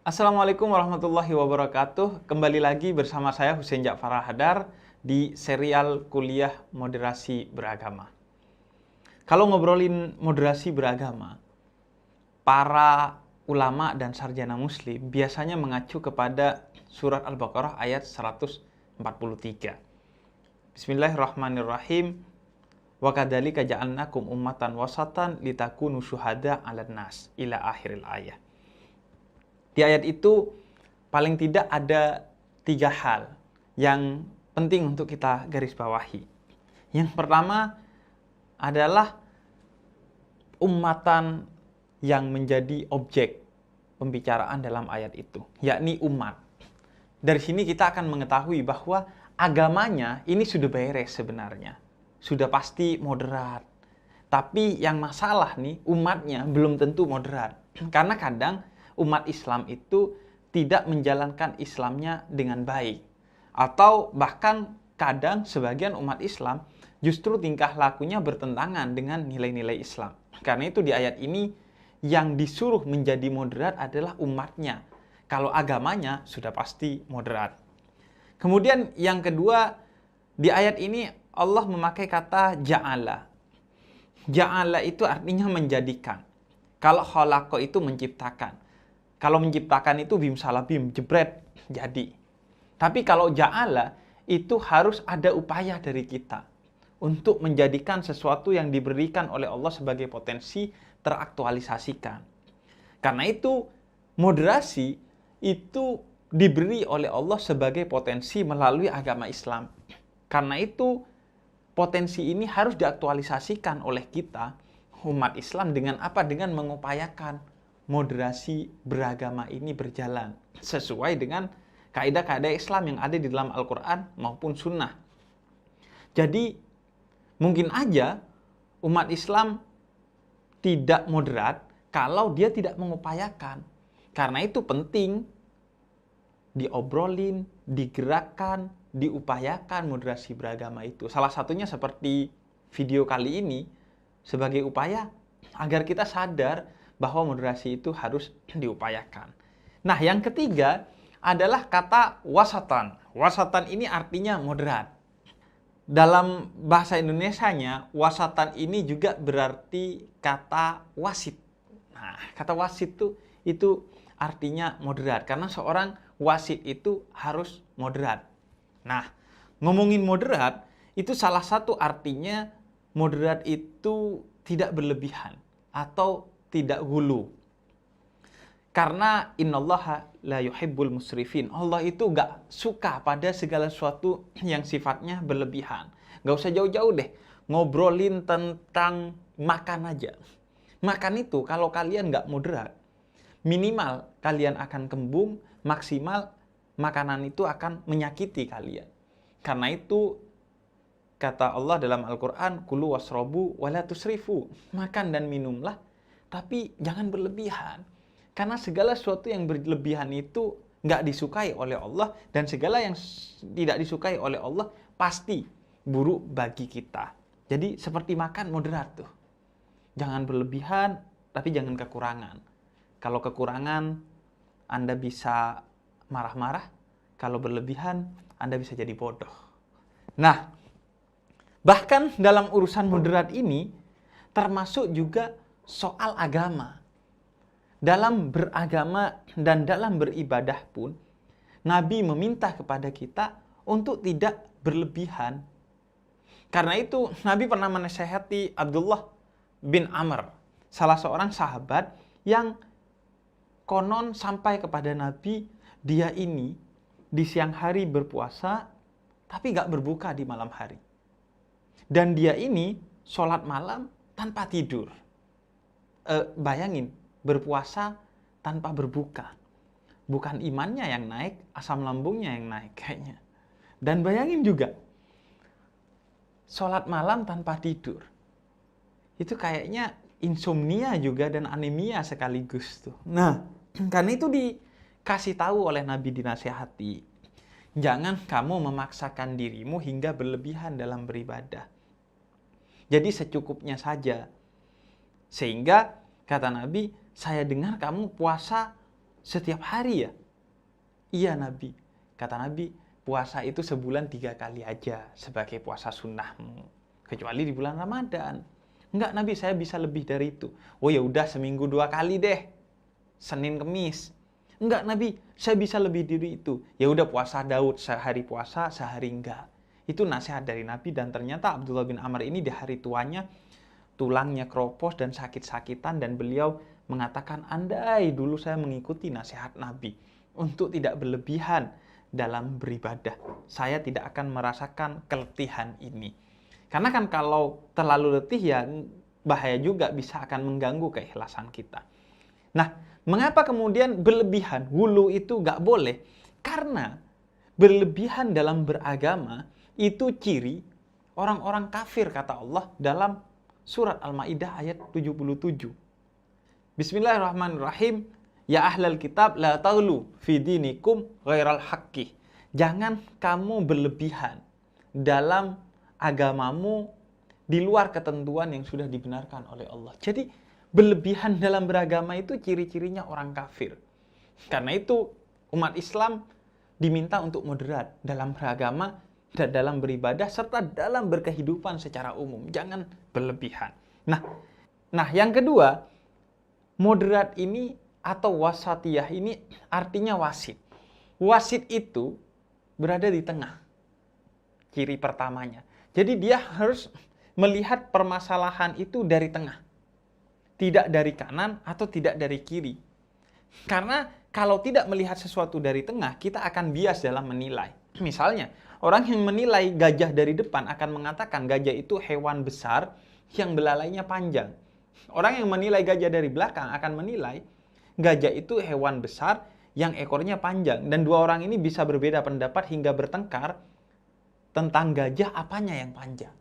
Assalamualaikum warahmatullahi wabarakatuh. Kembali lagi bersama saya Husein Ja'far Al-Hadar di serial kuliah moderasi beragama. Kalau ngobrolin moderasi beragama, para ulama dan sarjana muslim biasanya mengacu kepada surat Al-Baqarah ayat 143. Bismillahirrahmanirrahim. Wa kadzalika ja'alnakum ummatan wasatan litakunu syuhada 'alan nas ila akhiril ayat. Di ayat itu paling tidak ada 3 hal yang penting untuk kita garis bawahi. Yang pertama adalah ummatan yang menjadi objek pembicaraan dalam ayat itu, yakni umat. Dari sini kita akan mengetahui bahwa agamanya ini sudah beres sebenarnya. Sudah pasti moderat. Tapi yang masalah nih, umatnya belum tentu moderat. Karena kadang umat Islam itu tidak menjalankan Islamnya dengan baik. Atau bahkan kadang sebagian umat Islam justru tingkah lakunya bertentangan dengan nilai-nilai Islam. Karena itu di ayat ini yang disuruh menjadi moderat adalah umatnya. Kalau agamanya sudah pasti moderat. Kemudian yang kedua, di ayat ini Allah memakai kata ja'ala. Ja'ala itu artinya menjadikan. Kalau khalaqa itu menciptakan. Kalau menciptakan itu bim salah bim, jebret, jadi. Tapi kalau ja'ala, itu harus ada upaya dari kita untuk menjadikan sesuatu yang diberikan oleh Allah sebagai potensi teraktualisasikan. Karena itu, moderasi itu diberi oleh Allah sebagai potensi melalui agama Islam. Karena itu, potensi ini harus diaktualisasikan oleh kita, umat Islam, dengan apa? Dengan mengupayakan moderasi beragama ini berjalan sesuai dengan kaidah-kaidah Islam yang ada di dalam Al-Quran maupun Sunnah. Jadi mungkin aja umat Islam tidak moderat kalau dia tidak mengupayakan. Karena itu penting diobrolin, digerakkan, diupayakan moderasi beragama itu. Salah satunya seperti video kali ini sebagai upaya agar kita sadar bahwa moderasi itu harus diupayakan. Nah, yang ketiga adalah kata wasatan. Wasatan ini artinya moderat. Dalam bahasa Indonesianya, wasatan ini juga berarti kata wasit. Nah, kata wasit itu artinya moderat. Karena seorang wasit itu harus moderat. Nah, ngomongin moderat, itu salah satu artinya moderat itu tidak berlebihan atau tidak hulu. Karena innallaha la yuhibbul musrifin. Allah itu gak suka pada segala sesuatu yang sifatnya berlebihan. Gak usah jauh-jauh deh. Ngobrolin tentang makan aja. Makan itu kalau kalian gak moderat, minimal kalian akan kembung, maksimal makanan itu akan menyakiti kalian. Karena itu kata Allah dalam Al-Quran, kulu wasrobu wala tusrifu. Makan dan minumlah, tapi jangan berlebihan. Karena segala sesuatu yang berlebihan itu nggak disukai oleh Allah. Dan segala yang tidak disukai oleh Allah pasti buruk bagi kita. Jadi seperti makan moderat tuh. Jangan berlebihan, tapi jangan kekurangan. Kalau kekurangan, Anda bisa marah-marah. Kalau berlebihan, Anda bisa jadi bodoh. Nah, bahkan dalam urusan moderat ini, termasuk juga soal agama. Dalam beragama dan dalam beribadah pun, Nabi meminta kepada kita untuk tidak berlebihan. Karena itu, Nabi pernah menasihati Abdullah bin Amr, salah seorang sahabat yang konon sampai kepada Nabi, dia ini di siang hari berpuasa, tapi gak berbuka di malam hari. Dan dia ini sholat malam tanpa tidur. Bayangin, berpuasa tanpa berbuka. Bukan imannya yang naik, asam lambungnya yang naik kayaknya. Dan bayangin juga, sholat malam tanpa tidur. Itu kayaknya insomnia juga dan anemia sekaligus tuh. Nah, karena itu dikasih tahu oleh Nabi, dinasihati. Jangan kamu memaksakan dirimu hingga berlebihan dalam beribadah. Jadi secukupnya saja. Sehingga kata Nabi, saya dengar kamu puasa setiap hari ya? Iya Nabi. Kata Nabi, puasa itu sebulan 3 kali aja sebagai puasa sunnahmu. Kecuali di bulan Ramadan. Enggak Nabi, saya bisa lebih dari itu. Oh ya udah seminggu 2 kali deh. Senin Kemis. Enggak Nabi, saya bisa lebih dari itu. Ya udah puasa Daud, sehari puasa, sehari enggak. Itu nasihat dari Nabi dan ternyata Abdullah bin Amr ini di hari tuanya tulangnya keropos dan sakit-sakitan dan beliau mengatakan andai dulu saya mengikuti nasihat Nabi untuk tidak berlebihan dalam beribadah, saya tidak akan merasakan keletihan ini. Karena kan kalau terlalu letih ya bahaya juga, bisa akan mengganggu keikhlasan kita. Nah, mengapa kemudian berlebihan? Hulu itu nggak boleh. Karena berlebihan dalam beragama itu ciri orang-orang kafir, kata Allah dalam surat Al-Maidah ayat 77. Bismillahirrahmanirrahim. Ya ahlal kitab la taghlu fi dinikum ghairal haqqi. Jangan kamu berlebihan dalam agamamu di luar ketentuan yang sudah dibenarkan oleh Allah. Jadi berlebihan dalam beragama itu ciri-cirinya orang kafir. Karena itu umat Islam diminta untuk moderat dalam beragama dan dalam beribadah serta dalam berkehidupan secara umum. Jangan berlebihan. Nah, yang kedua, moderat ini atau wasatiyah ini artinya wasit. Wasit itu berada di tengah. Ciri pertamanya. Jadi dia harus melihat permasalahan itu dari tengah. Tidak dari kanan atau tidak dari kiri. Karena kalau tidak melihat sesuatu dari tengah, kita akan bias dalam menilai. Misalnya, orang yang menilai gajah dari depan akan mengatakan gajah itu hewan besar yang belalainya panjang. Orang yang menilai gajah dari belakang akan menilai gajah itu hewan besar yang ekornya panjang. Dan dua orang ini bisa berbeda pendapat hingga bertengkar tentang gajah apanya yang panjang.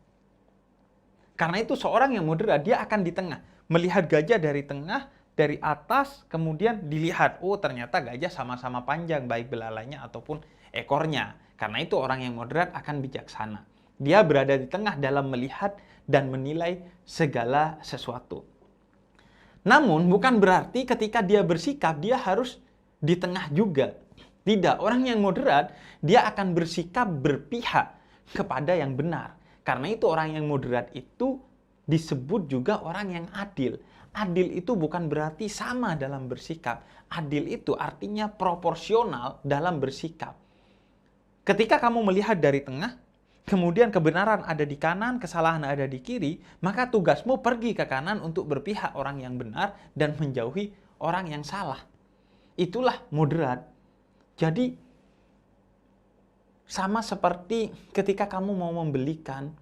Karena itu seorang yang moderat, dia akan di tengah. Melihat gajah dari tengah, dari atas, kemudian dilihat. Oh ternyata gajah sama-sama panjang, baik belalainya ataupun ekornya. Karena itu orang yang moderat akan bijaksana. Dia berada di tengah dalam melihat dan menilai segala sesuatu. Namun bukan berarti ketika dia bersikap, dia harus di tengah juga. Tidak, orang yang moderat, dia akan bersikap berpihak kepada yang benar. Karena itu orang yang moderat itu disebut juga orang yang adil. Adil itu bukan berarti sama dalam bersikap. Adil itu artinya proporsional dalam bersikap. Ketika kamu melihat dari tengah, kemudian kebenaran ada di kanan, kesalahan ada di kiri, maka tugasmu pergi ke kanan untuk berpihak orang yang benar dan menjauhi orang yang salah. Itulah moderat. Jadi, sama seperti ketika kamu mau membelikan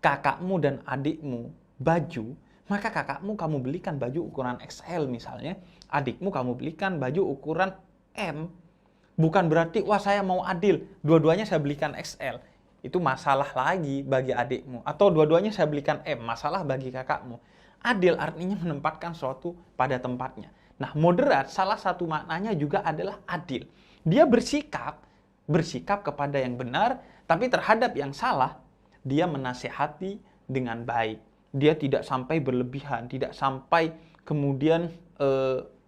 kakakmu dan adikmu baju, maka kakakmu kamu belikan baju ukuran XL misalnya, adikmu kamu belikan baju ukuran M. Bukan berarti, wah saya mau adil, dua-duanya saya belikan XL. Itu masalah lagi bagi adikmu. Atau dua-duanya saya belikan M, masalah bagi kakakmu. Adil artinya menempatkan sesuatu pada tempatnya. Nah, moderat salah satu maknanya juga adalah adil. Dia bersikap kepada yang benar, tapi terhadap yang salah, dia menasihati dengan baik. Dia tidak sampai berlebihan, tidak sampai kemudian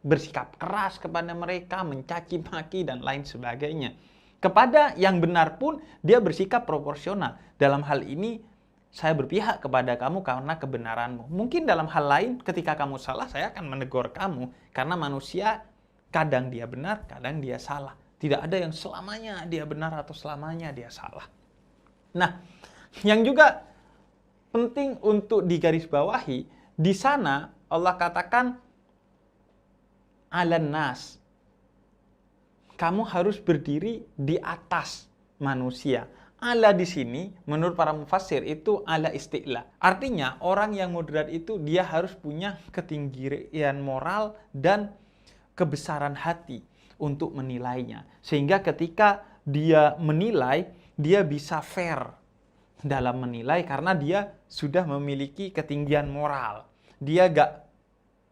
bersikap keras kepada mereka, mencaci maki dan lain sebagainya. Kepada yang benar pun dia bersikap proporsional. Dalam hal ini saya berpihak kepada kamu karena kebenaranmu. Mungkin dalam hal lain ketika kamu salah saya akan menegur kamu. Karena manusia kadang dia benar, kadang dia salah. Tidak ada yang selamanya dia benar atau selamanya dia salah. Nah, yang juga penting untuk digarisbawahi, di sana Allah katakan alan nas. Kamu harus berdiri di atas manusia. Ala di sini menurut para mufassir itu ala isti'la. Artinya orang yang moderat itu dia harus punya ketinggian moral dan kebesaran hati untuk menilainya. Sehingga ketika dia menilai, dia bisa fair dalam menilai karena dia sudah memiliki ketinggian moral. Dia gak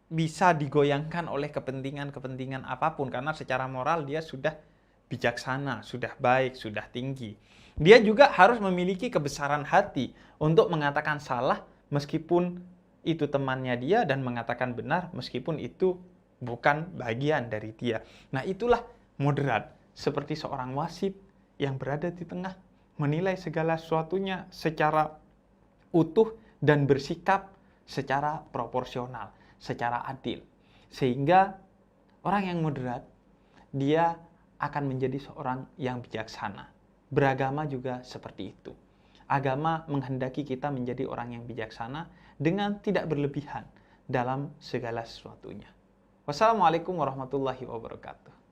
bisa digoyangkan oleh kepentingan-kepentingan apapun karena secara moral dia sudah bijaksana, sudah baik, sudah tinggi. Dia juga harus memiliki kebesaran hati untuk mengatakan salah meskipun itu temannya dia dan mengatakan benar meskipun itu bukan bagian dari dia. Nah, itulah moderat, seperti seorang wasit yang berada di tengah, menilai segala sesuatunya secara utuh dan bersikap secara proporsional, secara adil. Sehingga orang yang moderat, dia akan menjadi seorang yang bijaksana. Beragama juga seperti itu. Agama menghendaki kita menjadi orang yang bijaksana dengan tidak berlebihan dalam segala sesuatunya. Wassalamualaikum warahmatullahi wabarakatuh.